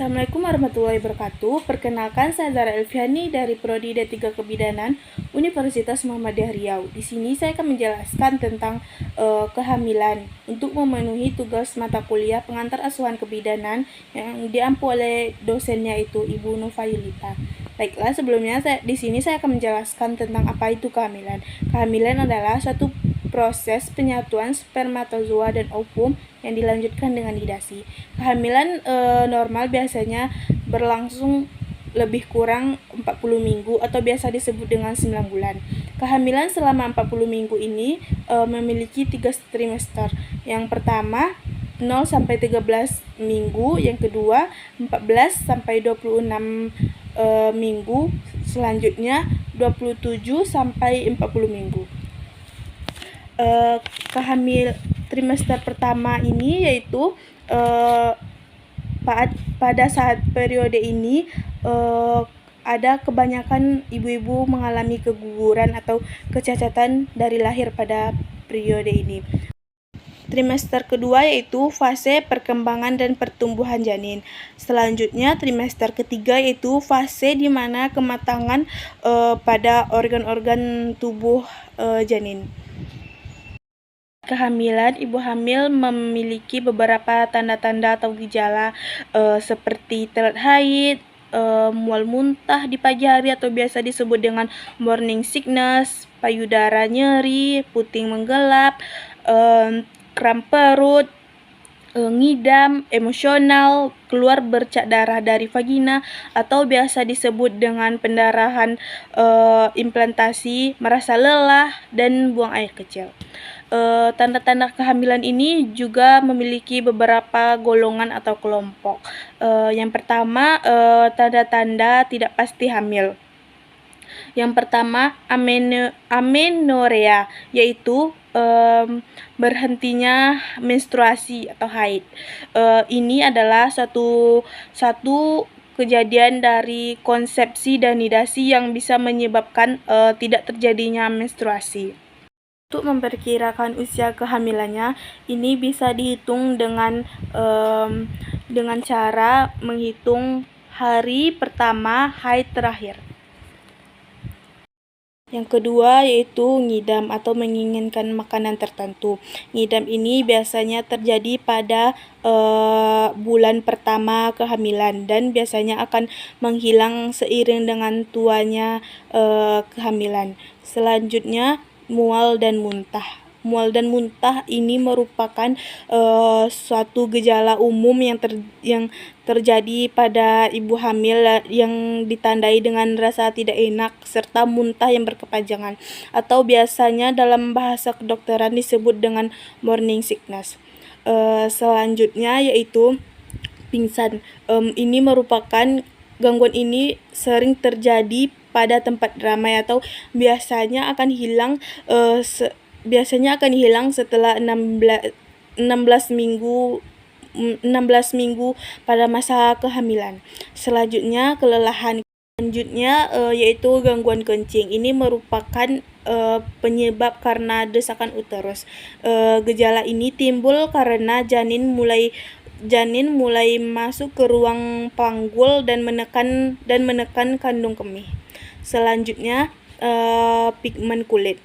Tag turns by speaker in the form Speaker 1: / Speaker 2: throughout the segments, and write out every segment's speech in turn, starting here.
Speaker 1: Assalamualaikum warahmatullahi wabarakatuh. Perkenalkan, saya Zara Elviani dari Prodi D3 Kebidanan Universitas Muhammadiyah Riau. Di sini saya akan menjelaskan tentang kehamilan untuk memenuhi tugas mata kuliah pengantar asuhan kebidanan yang diampu oleh dosennya itu Ibu Nufayulita. Baiklah, sebelumnya di sini saya akan menjelaskan tentang apa itu kehamilan. Kehamilan adalah suatu proses penyatuan spermatozoa dan ovum yang dilanjutkan dengan nidasi. Kehamilan normal biasanya berlangsung lebih kurang 40 minggu atau biasa disebut dengan 9 bulan. Kehamilan selama 40 minggu ini memiliki 3 trimester. Yang pertama 0 sampai 13 minggu, yang kedua 14 sampai 26 minggu, selanjutnya 27 sampai 40 minggu. Trimester pertama ini yaitu pada saat periode ini ada kebanyakan ibu-ibu mengalami keguguran atau kecacatan dari lahir pada periode ini. Trimester kedua yaitu fase perkembangan dan pertumbuhan janin. Selanjutnya trimester ketiga yaitu fase di mana kematangan pada organ-organ tubuh janin. Kehamilan, ibu hamil memiliki beberapa tanda-tanda atau gejala seperti telat haid, mual muntah di pagi hari atau biasa disebut dengan morning sickness, payudara nyeri, puting menggelap, kram perut, ngidam, emosional, keluar bercak darah dari vagina atau biasa disebut dengan pendarahan implantasi, merasa lelah, dan buang air kecil. Tanda-tanda kehamilan ini juga memiliki beberapa golongan atau kelompok. Yang pertama, tanda-tanda tidak pasti hamil. Yang pertama, amenorea, yaitu berhentinya menstruasi atau haid. Ini adalah satu kejadian dari konsepsi dan nidasi yang bisa menyebabkan tidak terjadinya menstruasi. Untuk memperkirakan usia kehamilannya, ini bisa dihitung dengan cara menghitung hari pertama haid terakhir. Yang kedua yaitu ngidam atau menginginkan makanan tertentu. Ngidam ini biasanya terjadi pada bulan pertama kehamilan dan biasanya akan menghilang seiring dengan tuanya kehamilan. Selanjutnya mual dan muntah. Mual dan muntah ini merupakan suatu gejala umum yang terjadi pada ibu hamil yang ditandai dengan rasa tidak enak serta muntah yang berkepanjangan atau biasanya dalam bahasa kedokteran disebut dengan morning sickness. Selanjutnya yaitu pingsan. Ini merupakan gangguan ini sering terjadi pada tempat ramai atau biasanya akan hilang setelah 16 minggu pada masa kehamilan. Selanjutnya kelelahan. Selanjutnya yaitu gangguan kencing. Ini merupakan penyebab karena desakan uterus. Gejala ini timbul karena janin mulai masuk ke ruang panggul dan menekan kandung kemih. Selanjutnya pigmen kulit.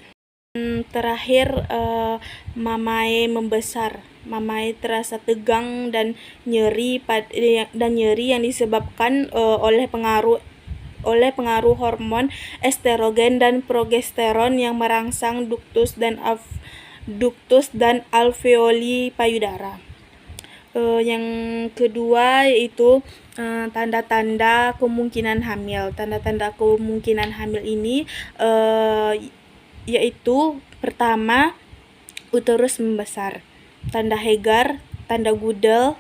Speaker 1: Terakhir mamae membesar. Mamae terasa tegang dan nyeri yang disebabkan oleh pengaruh hormon estrogen dan progesteron yang merangsang duktus dan alveoli payudara. Yang kedua yaitu tanda-tanda kemungkinan hamil. Tanda-tanda kemungkinan hamil ini yaitu pertama, uterus membesar, tanda Hegar, tanda Gudel,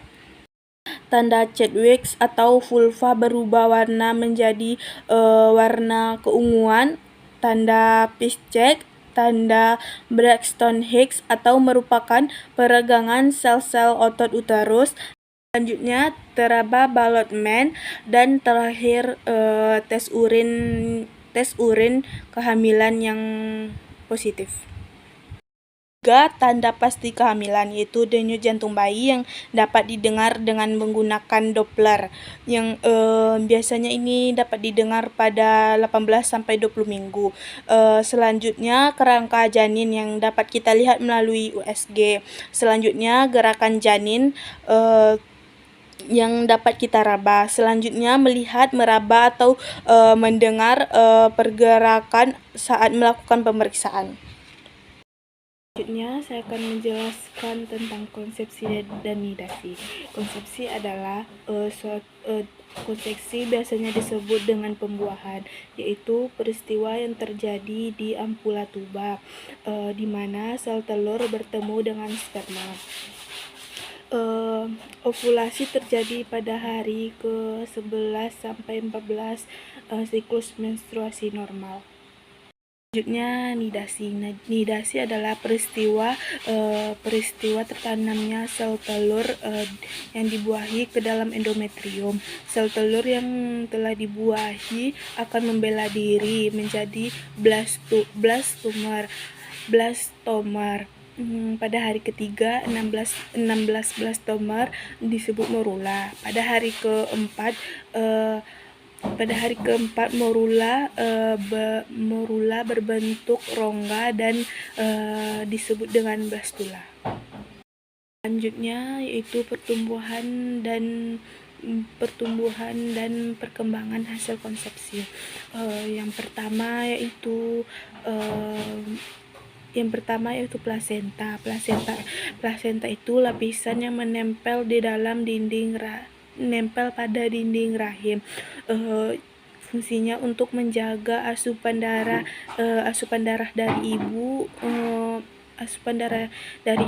Speaker 1: tanda Chadwick atau vulva berubah warna menjadi warna keunguan, tanda Piszczek, tanda Braxton Hicks atau merupakan peregangan sel-sel otot uterus. Selanjutnya teraba Ballotman dan terakhir tes urin kehamilan yang positif. ketiga tanda pasti kehamilan, yaitu denyut jantung bayi yang dapat didengar dengan menggunakan Doppler, yang biasanya ini dapat didengar pada 18 sampai 20 minggu. Selanjutnya kerangka janin yang dapat kita lihat melalui USG. Selanjutnya gerakan janin yang dapat kita raba. Selanjutnya melihat, meraba atau mendengar pergerakan saat melakukan pemeriksaan. Selanjutnya saya akan menjelaskan tentang konsepsi dan nidasi. Konsepsi adalah konsepsi biasanya disebut dengan pembuahan, yaitu peristiwa yang terjadi di ampula tuba, di mana sel telur bertemu dengan sperma. Ovulasi terjadi pada hari ke-11 sampai 14 siklus menstruasi normal. Selanjutnya nidasi. Nidasi adalah peristiwa tertanamnya sel telur yang dibuahi ke dalam endometrium. Sel telur yang telah dibuahi akan membela diri menjadi blastomer. Pada hari ketiga 16 blastomer disebut morula. Pada hari keempat morula berbentuk rongga dan disebut dengan blastula. Selanjutnya yaitu pertumbuhan dan perkembangan hasil konsepsi. Yang pertama yaitu plasenta. Plasenta itu lapisan yang menempel pada dinding rahim. Fungsinya untuk menjaga asupan darah dari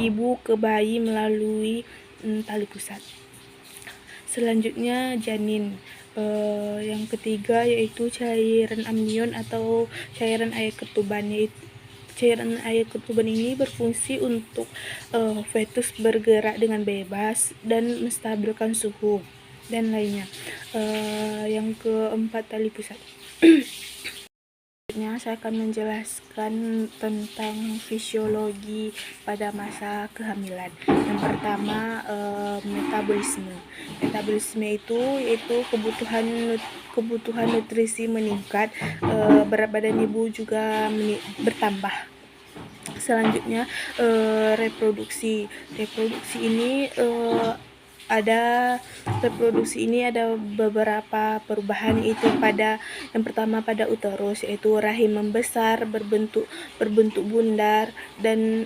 Speaker 1: ibu ke bayi melalui tali pusat. Selanjutnya janin. Yang ketiga yaitu cairan amnion atau cairan air ketuban. Cairan air ketuban ini berfungsi untuk fetus bergerak dengan bebas dan menstabilkan suhu dan lainnya. Yang keempat tali pusat. Selanjutnya saya akan menjelaskan tentang fisiologi pada masa kehamilan. Yang pertama metabolisme. Metabolisme itu yaitu kebutuhan nutrisi meningkat, berat badan ibu juga bertambah. Selanjutnya reproduksi. Reproduksi ini ada beberapa perubahan, yaitu yang pertama pada uterus, yaitu rahim membesar, berbentuk bundar, dan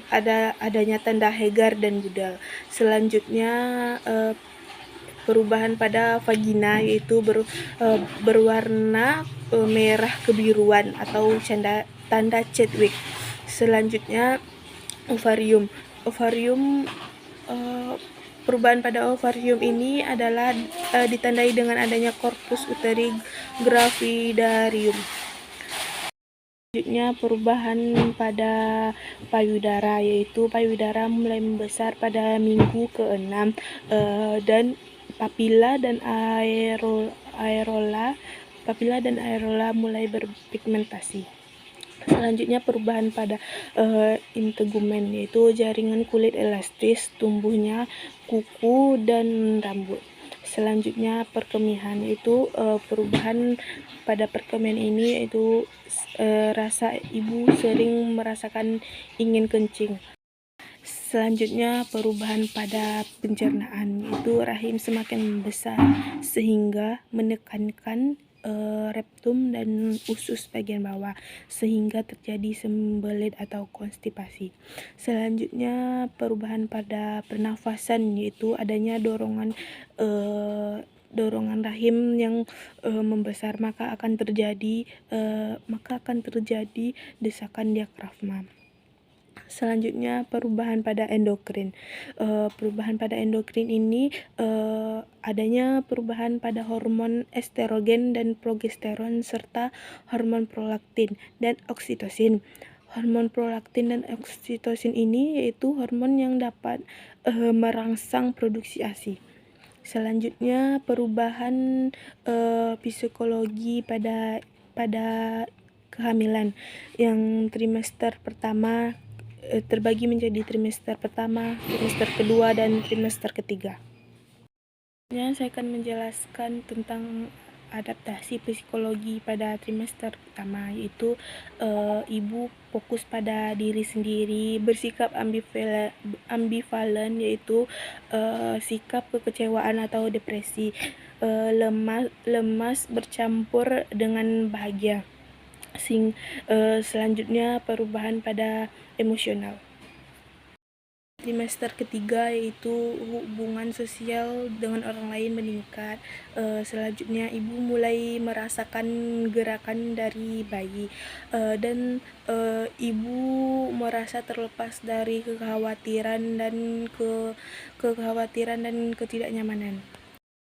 Speaker 1: adanya tanda Hegar dan budal. Selanjutnya perubahan pada vagina, yaitu berwarna merah kebiruan atau tanda Chadwick. Selanjutnya ovarium. Perubahan pada ovarium ini adalah ditandai dengan adanya corpus uteri gravidarium. Selanjutnya perubahan pada payudara, yaitu payudara mulai membesar pada minggu ke-6 dan papila dan areola mulai berpigmentasi. Selanjutnya perubahan pada integumen, yaitu jaringan kulit elastis, tumbuhnya kuku dan rambut. Selanjutnya perkemihan, yaitu perubahan pada perkemihan ini yaitu rasa ibu sering merasakan ingin kencing. Selanjutnya perubahan pada pencernaan, yaitu rahim semakin membesar sehingga menekankan rektum dan usus bagian bawah sehingga terjadi sembelit atau konstipasi. Selanjutnya perubahan pada pernafasan, yaitu adanya dorongan rahim yang membesar, maka akan terjadi desakan diafragma. Selanjutnya perubahan pada endokrin. Perubahan pada endokrin ini adanya perubahan pada hormon estrogen dan progesteron serta hormon prolaktin dan oksitosin. Hormon prolaktin dan oksitosin ini yaitu hormon yang dapat merangsang produksi ASI. Selanjutnya perubahan psikologi pada kehamilan. Yang trimester pertama terbagi menjadi trimester pertama, trimester kedua, dan trimester ketiga. Saya akan menjelaskan tentang adaptasi psikologi pada trimester pertama, yaitu ibu fokus pada diri sendiri, bersikap ambivalen, yaitu sikap kekecewaan atau depresi, lemas bercampur dengan bahagia. Selanjutnya perubahan pada emosional. Trimester ketiga yaitu hubungan sosial dengan orang lain meningkat. Selanjutnya ibu mulai merasakan gerakan dari bayi, dan ibu merasa terlepas dari kekhawatiran dan ketidaknyamanan.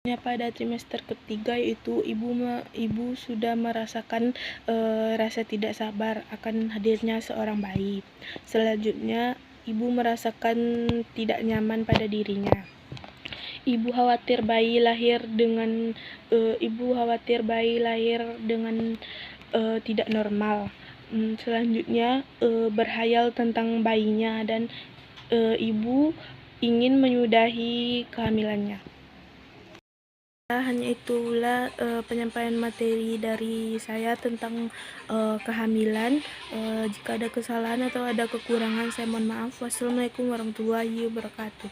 Speaker 1: Pada trimester ketiga yaitu ibu sudah merasakan rasa tidak sabar akan hadirnya seorang bayi. Selanjutnya ibu merasakan tidak nyaman pada dirinya. Ibu khawatir bayi lahir dengan tidak normal. Selanjutnya berhayal tentang bayinya dan ibu ingin menyudahi kehamilannya. Hanya itulah penyampaian materi dari saya tentang kehamilan. Jika ada kesalahan atau ada kekurangan, saya mohon maaf. Wassalamualaikum warahmatullahi wabarakatuh.